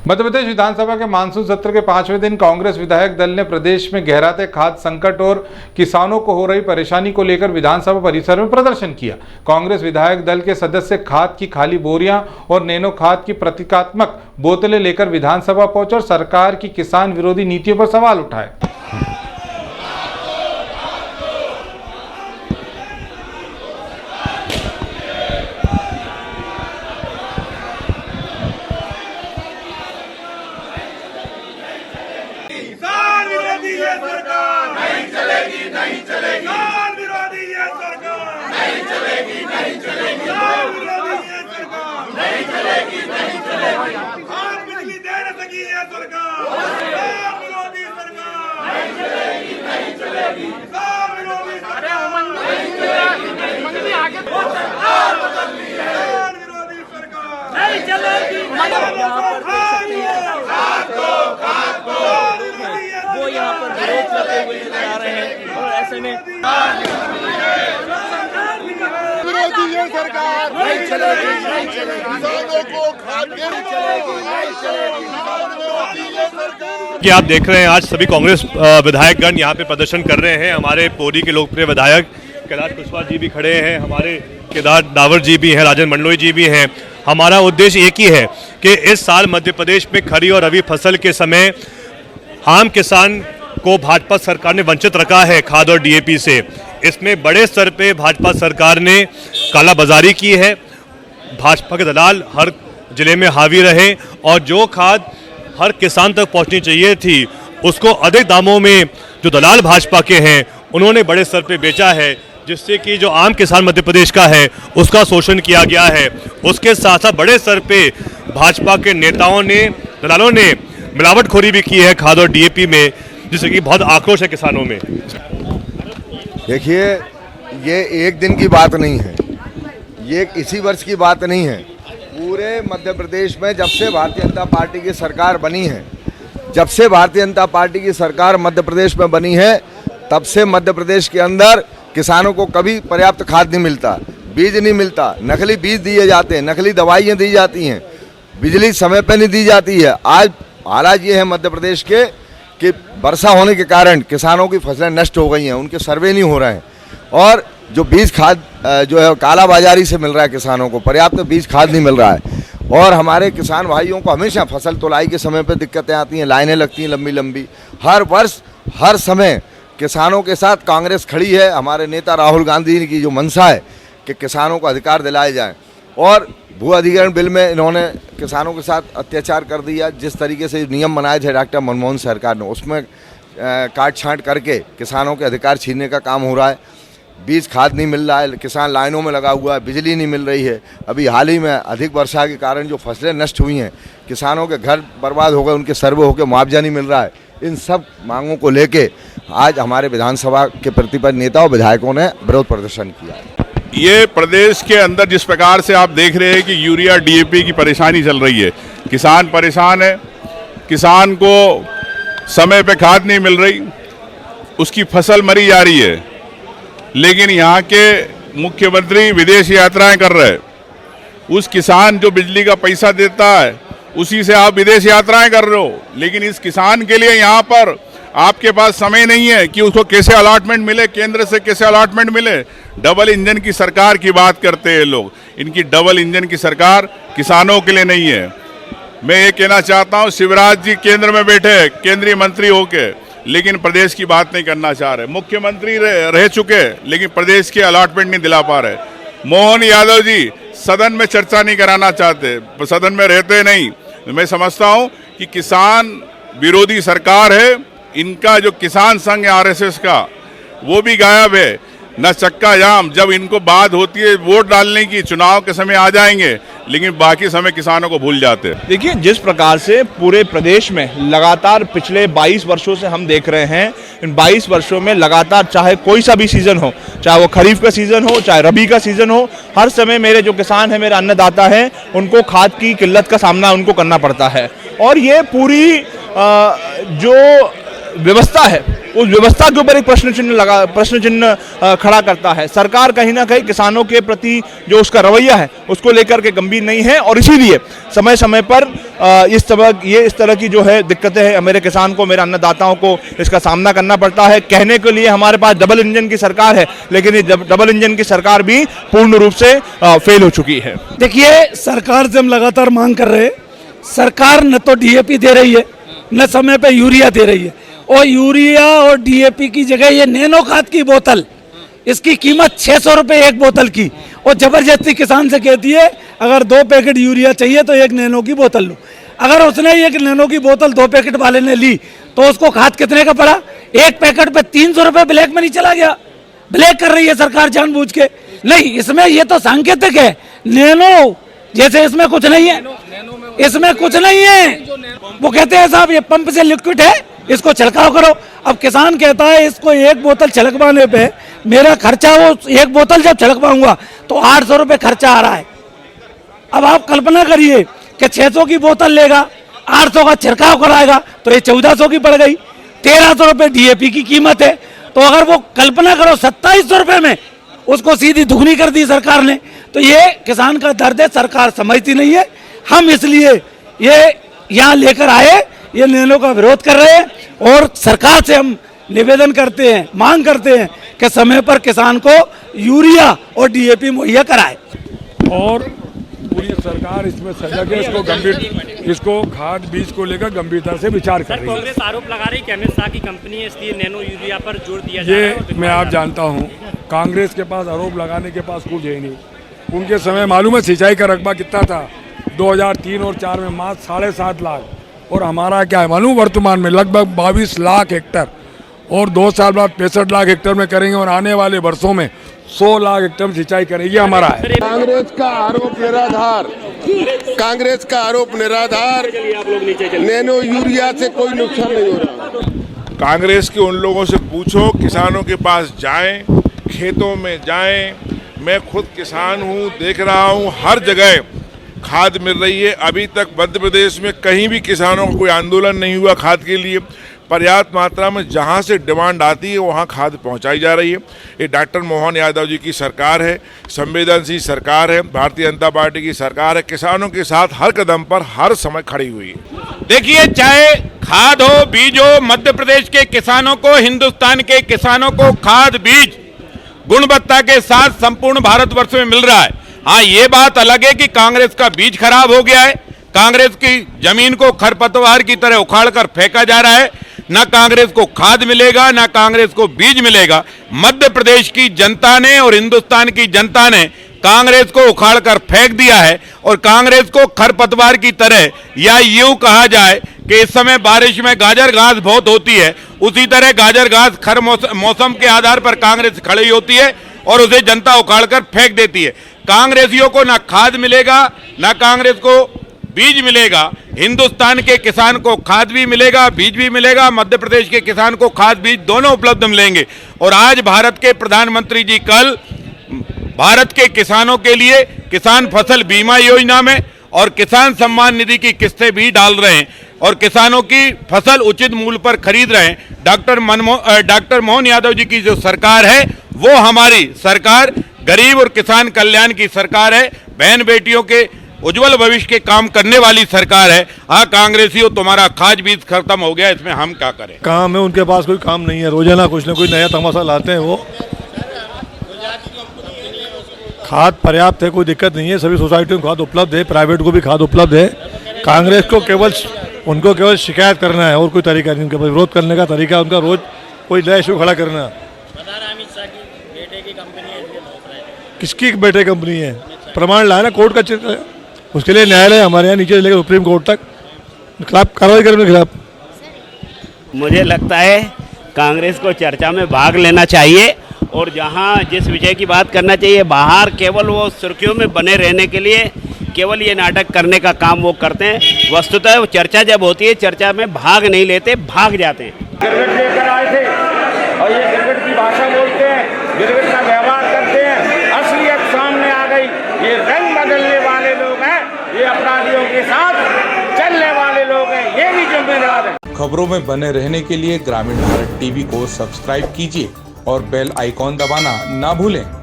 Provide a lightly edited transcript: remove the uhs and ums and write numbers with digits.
मध्य प्रदेश विधानसभा के मानसून सत्र के 5वें दिन कांग्रेस विधायक दल ने प्रदेश में गहराते खाद्य संकट और किसानों को हो रही परेशानी को लेकर विधानसभा परिसर में प्रदर्शन किया। कांग्रेस विधायक दल के सदस्य खाद की खाली बोरियां और नैनो खाद की प्रतीकात्मक बोतलें लेकर विधानसभा पहुंचे और सरकार की किसान विरोधी नीतियों पर सवाल उठाए। किसान विरोधी ये सरकार नहीं चलेगी, नहीं चलेगी। किसान विरोधी ये सरकार नहीं चलेगी, नहीं चलेगी। किसान विरोधी ये सरकार नहीं चलेगी, नहीं चलेगी। खाद बिजली दे न सकी ये सरकार किसान विरोधी सरकार नहीं चलेगी, नहीं चलेगी। किसान विरोधी सरकार नहीं चलेगी, नहीं चलेगी। सरकार बदलनी है, किसान विरोधी सरकार नहीं चलेगी। वो यहाँ पर विरोध करते हुए नजर आ रहे हैं और ऐसे में विरोधी ये सरकार नहीं चलेगी, नहीं चलेगी। किसानों को खाद्य नहीं चलेगी, नहीं चलेगी। किसान विरोधी ये सरकार। कि आप देख रहे हैं आज सभी कांग्रेस विधायकगण यहाँ पे प्रदर्शन कर रहे हैं। हमारे पौड़ी के लोकप्रिय विधायक कैलाश कुशवाहा जी भी खड़े हैं, हमारे केदार डावर जी भी हैं, राजन मंडलोई जी भी हैं। हमारा उद्देश्य एक ही है कि इस साल मध्य प्रदेश में खरी और रबी फसल के समय आम किसान को भाजपा सरकार ने वंचित रखा है खाद और डीएपी से। इसमें बड़े स्तर पे भाजपा सरकार ने कालाबाजारी की है। भाजपा के दलाल हर जिले में हावी रहे और जो खाद हर किसान तक पहुंचनी चाहिए थी उसको अधिक दामों में जो दलाल भाजपा के हैं उन्होंने बड़े स्तर पे बेचा है, जिससे कि जो आम किसान मध्य प्रदेश का है उसका शोषण किया गया है। उसके साथ साथ बड़े स्तर पे भाजपा के नेताओं ने, दलालों ने मिलावटखोरी भी की है खाद और डीएपी में, जिससे कि बहुत आक्रोश है किसानों में। देखिए, ये एक दिन की बात नहीं है, ये इसी वर्ष की बात नहीं है। पूरे मध्य प्रदेश में जब से भारतीय जनता पार्टी की सरकार बनी है, जब से भारतीय जनता पार्टी की सरकार मध्य प्रदेश में बनी है, तब से मध्य प्रदेश के अंदर किसानों को कभी पर्याप्त खाद नहीं मिलता, बीज नहीं मिलता, नकली बीज दिए जाते हैं, नकली दवाइयाँ दी जाती हैं, बिजली समय पर नहीं दी जाती है। आज हालात ये है मध्य प्रदेश के कि वर्षा होने के कारण किसानों की फसलें नष्ट हो गई हैं, उनके सर्वे नहीं हो रहे हैं और जो बीज खाद जो है काला बाजारी से मिल रहा है, किसानों को पर्याप्त बीज खाद नहीं मिल रहा है। और हमारे किसान भाइयों को हमेशा फसल तुलाई के समय पर दिक्कतें आती हैं, लाइनें लगती हैं लंबी लंबी। हर वर्ष हर समय किसानों के साथ कांग्रेस खड़ी है। हमारे नेता राहुल गांधी की जो मंशा है कि किसानों को अधिकार दिलाए जाएँ, और भू अधिग्रहण बिल में इन्होंने किसानों के साथ अत्याचार कर दिया। जिस तरीके से नियम बनाए थे डॉक्टर मनमोहन सरकार ने, उसमें काट छांट करके किसानों के अधिकार छीनने का काम हो रहा है। बीज खाद नहीं मिल रहा है, किसान लाइनों में लगा हुआ है, बिजली नहीं मिल रही है। अभी हाल ही में अधिक वर्षा के कारण जो फसलें नष्ट हुई हैं, किसानों के घर बर्बाद हो गए, उनके सर्वे होकर मुआवजा नहीं मिल रहा है। इन सब मांगों को लेके आज हमारे विधानसभा के प्रतिपक्ष नेता और विधायकों ने विरोध प्रदर्शन किया। ये प्रदेश के अंदर जिस प्रकार से आप देख रहे हैं कि यूरिया डीएपी की परेशानी चल रही है, किसान परेशान है, किसान को समय पे खाद नहीं मिल रही, उसकी फसल मरी जा रही है। लेकिन यहाँ के मुख्यमंत्री विदेश यात्राएं कर रहे हैं। उस किसान जो बिजली का पैसा देता है उसी से आप विदेश यात्राएं कर रहे हो, लेकिन इस किसान के लिए यहाँ पर आपके पास समय नहीं है कि उसको कैसे अलॉटमेंट मिले, केंद्र से कैसे अलॉटमेंट मिले। डबल इंजन की सरकार की बात करते हैं लोग, इनकी डबल इंजन की सरकार किसानों के लिए नहीं है। मैं ये कहना चाहता हूँ, शिवराज जी केंद्र में बैठे केंद्रीय मंत्री होके, लेकिन प्रदेश की बात नहीं करना चाह रहे। मुख्यमंत्री रह चुके लेकिन प्रदेश के अलॉटमेंट नहीं दिला पा रहे। मोहन यादव जी सदन में चर्चा नहीं कराना चाहते, सदन में रहते नहीं। मैं समझता हूँ कि किसान विरोधी सरकार है। इनका जो किसान संघ है आरएसएस का, वो भी गायब है, न चक्का जाम। जब इनको बात होती है वोट डालने की, चुनाव के समय आ जाएंगे, लेकिन बाकी समय किसानों को भूल जाते हैं। देखिए, जिस प्रकार से पूरे प्रदेश में लगातार पिछले 22 वर्षों से हम देख रहे हैं, इन 22 वर्षों में लगातार चाहे कोई सा भी सीजन हो, चाहे वो खरीफ का सीजन हो, चाहे रबी का सीजन हो, हर समय मेरे जो किसान हैं, मेरे अन्नदाता हैं, उनको खाद की किल्लत का सामना उनको करना पड़ता है। और ये पूरी जो व्यवस्था है उस व्यवस्था के ऊपर एक प्रश्न चिन्ह खड़ा करता है। सरकार कहीं ना कहीं किसानों के प्रति जो उसका रवैया है उसको लेकर के गंभीर नहीं है और इसीलिए समय समय पर इस तरह की जो है दिक्कतें हैं मेरे किसान को, मेरे अन्नदाताओं को इसका सामना करना पड़ता है। कहने के लिए हमारे पास डबल इंजन की सरकार है, लेकिन ये डबल इंजन की सरकार भी पूर्ण रूप से फेल हो चुकी है। देखिए, सरकार से हम लगातार मांग कर रहे हैं, सरकार न तो डीएपी दे रही है न समय पे यूरिया दे रही है, और यूरिया और डीएपी की जगह ये नैनो खाद की बोतल, इसकी कीमत 600 रुपये एक बोतल की, और जबरदस्ती किसान से कहती है अगर 2 पैकेट यूरिया चाहिए तो एक नैनो की बोतल लो। अगर उसने एक नैनो की बोतल 2 पैकेट वाले ने ली तो उसको खाद कितने का पड़ा? एक पैकेट पे 300 रुपये ब्लैक में नहीं चला गया? ब्लैक कर रही है सरकार जानबूझ के। नहीं, इसमें ये तो सांकेतिक है, नैनो जैसे इसमें कुछ नहीं है, इसमें कुछ नहीं है। वो कहते हैं साहब ये पंप से लिक्विड है, इसको छिड़काव करो। अब किसान कहता है इसको एक बोतल छिड़कवाने पे मेरा खर्चा, वो एक बोतल जब छिड़कवाऊंगा तो 800 रुपये खर्चा आ रहा है। अब आप कल्पना करिए कि 600 की बोतल लेगा, 800 का छिड़काव कराएगा तो ये 1400 की पड़ गई, 1300 रुपये डीएपी की कीमत है। तो अगर वो कल्पना करो 2700 रुपये में उसको सीधी दुगनी कर दी सरकार ने, तो ये किसान का दर्द है, सरकार समझती नहीं है। हम इसलिए ये यहाँ लेकर आए, ये नैनो का विरोध कर रहे हैं और सरकार से हम निवेदन करते हैं, मांग करते हैं कि समय पर किसान को यूरिया और डीएपी मुहैया कराए। और पूरी सरकार इसमें सजग है, इसको खाद बीज को लेकर गंभीरता से विचार कर रही है। कांग्रेस आरोप लगा रही है अमित शाह की कंपनी है इसलिए नैनो यूरिया पर जोर दिया जा रहा है। ये मैं आप जानता हूँ, कांग्रेस के पास आरोप लगाने के पास कुछ है नहीं। उनके समय मालूम है सिंचाई का रकबा कितना था? 2003 और 4 में मात्र 7.5 लाख, और हमारा क्या है मालूम, वर्तमान में लगभग 22 लाख हेक्टर, और 2 साल बाद 65 लाख हेक्टर में करेंगे, और आने वाले वर्षों में 100 लाख हेक्टर में सिंचाई करेंगे। हमारा है। कांग्रेस का आरोप निराधार, कांग्रेस का आरोप निराधार। नैनो यूरिया से कोई नुकसान नहीं हो रहा। कांग्रेस के उन लोगों से पूछो, किसानों के पास जाएं, खेतों में जाएं। मैं खुद किसान हूं, देख रहा हूं हर जगह खाद मिल रही है। अभी तक मध्य प्रदेश में कहीं भी किसानों का कोई आंदोलन नहीं हुआ खाद के लिए। पर्याप्त मात्रा में जहां से डिमांड आती है वहां खाद पहुंचाई जा रही है। ये डॉक्टर मोहन यादव जी की सरकार है, संवेदनशील सरकार है, भारतीय जनता पार्टी की सरकार है, किसानों के साथ हर कदम पर हर समय खड़ी हुई है। देखिए, चाहे खाद हो बीज हो, मध्य प्रदेश के किसानों को, हिंदुस्तान के किसानों को खाद बीज गुणवत्ता के साथ संपूर्ण भारतवर्ष में मिल रहा है। हाँ, ये बात अलग है कि कांग्रेस का बीज खराब हो गया है, कांग्रेस की जमीन को खरपतवार की तरह उखाड़कर फेंका जा रहा है। न कांग्रेस को खाद मिलेगा, न कांग्रेस को बीज मिलेगा। मध्य प्रदेश की जनता ने और हिंदुस्तान की जनता ने कांग्रेस को उखाड़कर फेंक दिया है, और कांग्रेस को खरपतवार की तरह, या यूं कहा जाए कि इस समय बारिश में गाजर घास बहुत होती है, उसी तरह गाजर घास खर मौसम के आधार पर कांग्रेस खड़ी होती है और उसे जनता उखाड़कर फेंक देती है। कांग्रेसियों को ना खाद मिलेगा, ना कांग्रेस को बीज मिलेगा। हिंदुस्तान के किसान को खाद भी मिलेगा, बीज भी मिलेगा। मध्य प्रदेश के किसान को खाद बीज दोनों उपलब्ध मिलेंगे। और आज भारत के प्रधानमंत्री जी कल भारत के किसानों के लिए किसान फसल बीमा योजना में और किसान सम्मान निधि की किस्तें भी डाल रहे हैं, और किसानों की फसल उचित मूल्य पर खरीद रहे हैं। डॉक्टर मोहन यादव जी की जो सरकार है वो हमारी सरकार गरीब और किसान कल्याण की सरकार है, बहन बेटियों के उज्जवल भविष्य के काम करने वाली सरकार है। हाँ कांग्रेसियों, तुम्हारा खाद बीज खत्म हो गया, इसमें हम क्या करें? काम है, उनके पास कोई काम नहीं है, रोजाना कुछ ना कोई नया तमाशा लाते हैं। वो खाद पर्याप्त है, कोई दिक्कत नहीं है, सभी सोसाइटियों में खाद उपलब्ध है, प्राइवेट को भी खाद उपलब्ध है। कांग्रेस को उनको केवल शिकायत करना है और कोई तरीका नहीं। उनके पास विरोध करने का तरीका उनका रोज कोई नया इशू खड़ा करना। किसकी बेटे कंपनी है? प्रमाण लाए ना, कोर्ट का चित्र है, उसके लिए न्यायालय हमारे यहाँ नीचे लेकर सुप्रीम कोर्ट तक खिलाफ कार्रवाई करने के खिलाफ। मुझे लगता है कांग्रेस को चर्चा में भाग लेना चाहिए, और जहां जिस विषय की बात करना चाहिए, बाहर केवल वो सुर्खियों में बने रहने के लिए केवल ये नाटक करने का काम वो करते हैं। वस्तुतः वो चर्चा जब होती है, चर्चा में भाग नहीं लेते, भाग जाते हैं। गिरगिट लेकर आए थे और ये गिरगिट की भाषा बोलते हैं, गिरगिट का व्यवहार करते हैं। असलियत सामने आ गई। ये रंग बदलने वाले लोग हैं, ये अपराधियों के साथ चलने वाले लोग हैं, ये भी जिम्मेदार है। खबरों में बने रहने के लिए ग्रामीण भारत टीवी को सब्सक्राइब कीजिए और बेल आइकॉन दबाना ना भूलें।